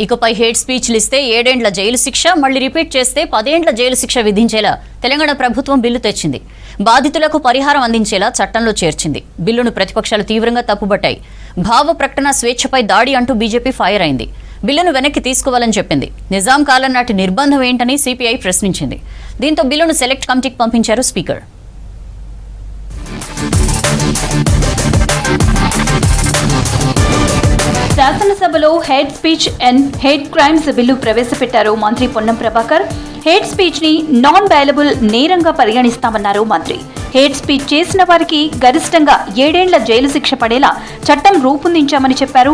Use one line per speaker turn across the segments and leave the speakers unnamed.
ఇకపై హేట్ స్పీచ్లు ఇస్తే 7 ఏళ్ల జైలు శిక్ష, మళ్లీ రిపీట్ చేస్తే 10 ఏళ్ల జైలు శిక్ష విధించేలా తెలంగాణ ప్రభుత్వం బిల్లు తెచ్చింది. బాధితులకు పరిహారం అందించేలా చట్టంలో చేర్చింది. బిల్లును ప్రతిపక్షాలు తీవ్రంగా తప్పుబట్టాయి. భావ ప్రకటన స్వేచ్ఛపై దాడి అంటూ బీజేపీ ఫైర్ అయింది. బిల్లును వెనక్కి తీసుకోవాలని చెప్పింది. నిజాం కాలం నాటి నిర్బంధం ఏంటని సిపిఐ ప్రశ్నించింది. దీంతో బిల్లును సెలెక్ట్ కమిటీకి పంపించారు స్పీకర్.
శాసనసభలో hate speech and hate crimes bill ప్రవేశపెట్టారు మంత్రి పొన్నం ప్రభాకర్. హేట్ స్పీచ్ ని నాన్ బెయిలబుల్ నేరంగా పరిగణిస్తామన్నారు మంత్రి. హేట్ స్పీచ్ చేసిన వారికి గరిష్టంగా 7 ఏళ్ల జైలు శిక్ష పడేలా చట్టం రూపొందించామని చెప్పారు.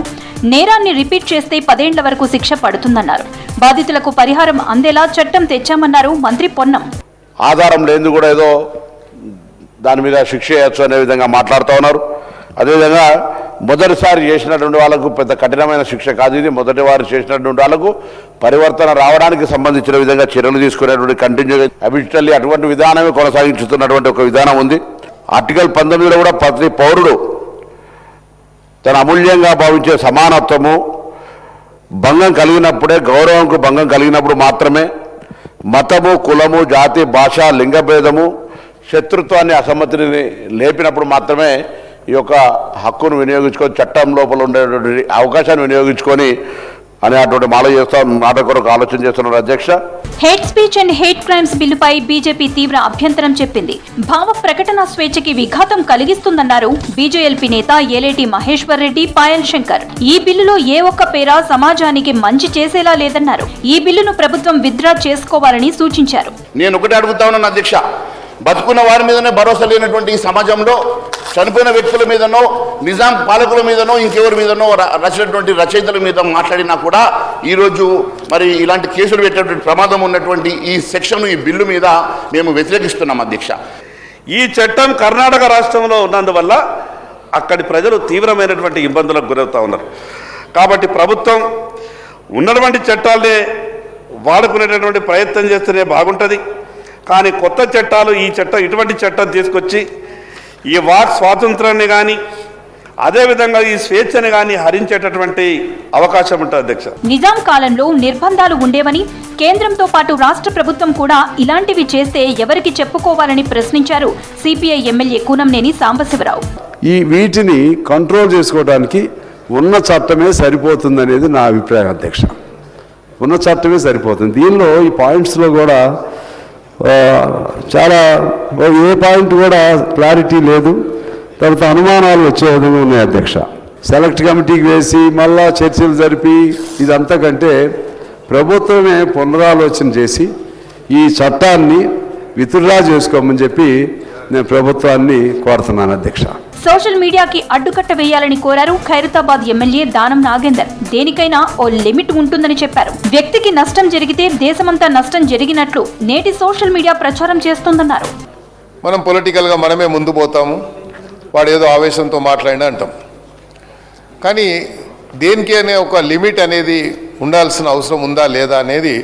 నేరాన్ని రిపీట్ చేస్తే 10 ఏళ్ల వరకు శిక్ష పడుతుందన్నారు. బాధితులకు పరిహారం అందేలా చట్టం తెచ్చామన్నారు మంత్రి పొన్నం.
ఆధారం లేని కూడా ఏదో దాని మీద శిక్ష చేయొచ్చు అనే విధంగా మాట్లాడుతూ ఉన్నారు. అదేవిధంగా మొదటిసారి చేసినటువంటి వాళ్ళకు పెద్ద కఠినమైన శిక్ష కాదు ఇది. మొదటి వారు చేసినటువంటి వాళ్ళకు పరివర్తన రావడానికి సంబంధించిన విధంగా చర్యలు తీసుకునేటువంటి కంటిన్యూగా అబిషనల్లీ అటువంటి విధానమే కొనసాగించుతున్నటువంటి ఒక విధానం ఉంది. ఆర్టికల్ 19లో కూడా ప్రతి పౌరుడు తన అమూల్యంగా భావించే సమానత్వము భంగం కలిగినప్పుడే, గౌరవంకు భంగం కలిగినప్పుడు మాత్రమే మతము, కులము, జాతి, భాష, లింగభేదము, శత్రుత్వాన్ని, అసమ్మతిని లేపినప్పుడు మాత్రమే ఈ యొక్క హక్కును వినియోగించుకొని చట్టం లోపల ఉండేటువంటి అవకాశాన్ని వినియోగించుకొని అనేటువంటి మాట కొరకు ఆలోచన చేస్తున్నారు అధ్యక్ష.
Hate speech and hate crimes బిల్లుపై బీజేపీ తీవ్ర అభ్యంతరం చెప్పింది. భావ ప్రకటన స్వేచ్ఛకి విఘాతం కలిగిస్తుందన్నారు బీజేఎల్పీ నేత ఏలేటి మహేశ్వర్ రెడ్డి, పాయల్ శంకర్. ఈ బిల్లులో ఏ ఒక్క పేరా సమాజానికి మంచి చేసేలా లేదన్నారు. ఈ బిల్లును ప్రభుత్వం విత్డ్రా చేసుకోవాలని సూచించారు.
నేను ఒకటి అడుగుతా ఉన్నాను అధ్యక్ష, బతుకున్న వారి మీదనే భరోసా లేనటువంటి ఈ సమాజంలో చనిపోయిన వ్యక్తుల మీదనో, నిజాం పాలకుల మీదనో, ఇంకెవరి మీదనో రచినటువంటి రచయితల మీద మాట్లాడినా కూడా ఈరోజు మరి ఇలాంటి కేసులు పెట్టేటువంటి ప్రమాదం ఉన్నటువంటి ఈ సెక్షన్, ఈ బిల్లు మీద మేము వ్యతిరేకిస్తున్నాం అధ్యక్ష.
ఈ చట్టం కర్ణాటక రాష్ట్రంలో ఉన్నందువల్ల అక్కడి ప్రజలు తీవ్రమైనటువంటి ఇబ్బందులకు గురవుతూ ఉన్నారు. కాబట్టి ప్రభుత్వం ఉన్నటువంటి చట్టాలనే వాడుకునేటటువంటి ప్రయత్నం చేస్తేనే బాగుంటుంది. కానీ కొత్త చట్టాలు, ఇటువంటి చట్టం తీసుకొచ్చి ఈ వాక్ స్వాతంత్రాన్ని కానీ అదేవిధంగా ఈ స్వేచ్ఛని కానీ హరించేటటువంటి అవకాశం ఉంటుంది అధ్యక్ష.
నిజాం కాలంలో నిర్బంధాలు ఉండేవని, కేంద్రంతో పాటు రాష్ట్ర ప్రభుత్వం కూడా ఇలాంటివి చేస్తే ఎవరికి చెప్పుకోవాలని ప్రశ్నించారు సిపిఐ ఎమ్మెల్యే కూనంనేని సాంబశివరావు.
ఈ వీటిని కంట్రోల్ చేసుకోవడానికి ఉన్న చట్టమే సరిపోతుందనేది నా అభిప్రాయం అధ్యక్ష. ఉన్న చట్టమే సరిపోతుంది. దీనిలో ఈ పాయింట్స్లో కూడా చాలా ఏ పాయింట్ కూడా క్లారిటీ లేదు. తర్వాత అనుమానాలు వచ్చే విధంగా ఉన్నాయి అధ్యక్ష. సెలెక్ట్ కమిటీకి వేసి మళ్ళా చర్చలు జరిపి ఇదంతా కంటే ప్రభుత్వమే పునరాలోచన చేసి ఈ చట్టాన్ని విత్డ్రా చేసుకోమని చెప్పి నేను ప్రభుత్వాన్ని కోరుతున్నాను అధ్యక్ష.
సోషల్ మీడియాకి అడ్డుకట్ట వేయాలని కోరారు ఖైరతాబాద్ ఎమ్మెల్యే దానం నాగేందర్. దేనికైనా ఓ లిమిట్ ఉంటుందని చెప్పారు. వ్యక్తికి నష్టం జరిగితే దేశమంతా నష్టం జరిగినట్లు నేటి సోషల్ మీడియా ప్రచారం చేస్తోందన్నారు.
మనం పొలిటికల్గా మనమే ముందు పోతాము, వాడు ఏదో ఆవేశంతో మాట్లాడినా అంటాం. కానీ దేనికి అనే ఒక లిమిట్ అనేది ఉండాల్సిన అవసరం ఉందా లేదా అనేది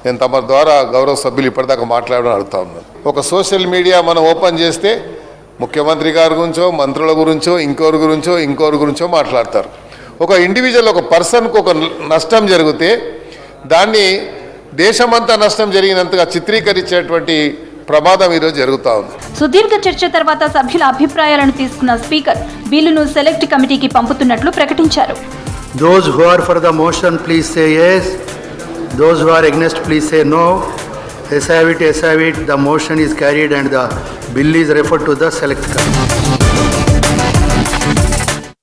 నేను తమ ద్వారా గౌరవ సభ్యులు ఇప్పటిదాకా మాట్లాడడం అడుగుతా ఉన్నాను. ఒక సోషల్ మీడియా మనం ఓపెన్ చేస్తే ముఖ్యమంత్రి గారి గురించో, మంత్రుల గురించో, ఇంకోరి గురించో మాట్లాడతారు. ఒక ఇండివిజువల్, ఒక పర్సన్కు ఒక నష్టం జరిగితే దాన్ని దేశమంతా నష్టం జరిగినంతగా చిత్రీకరించేటువంటి ప్రమాదం ఈరోజు జరుగుతూ ఉంది.
సుదీర్ఘ చర్చ తర్వాత సభ్యుల అభిప్రాయాలను తీసుకున్న స్పీకర్ బిల్లును సెలెక్ట్ కమిటీకి పంపుతున్నట్లు ప్రకటించారు.
Those who are for the motion please say yes. Those who are against please say no. As have it. The motion is carried and the bill is referred to the select committee.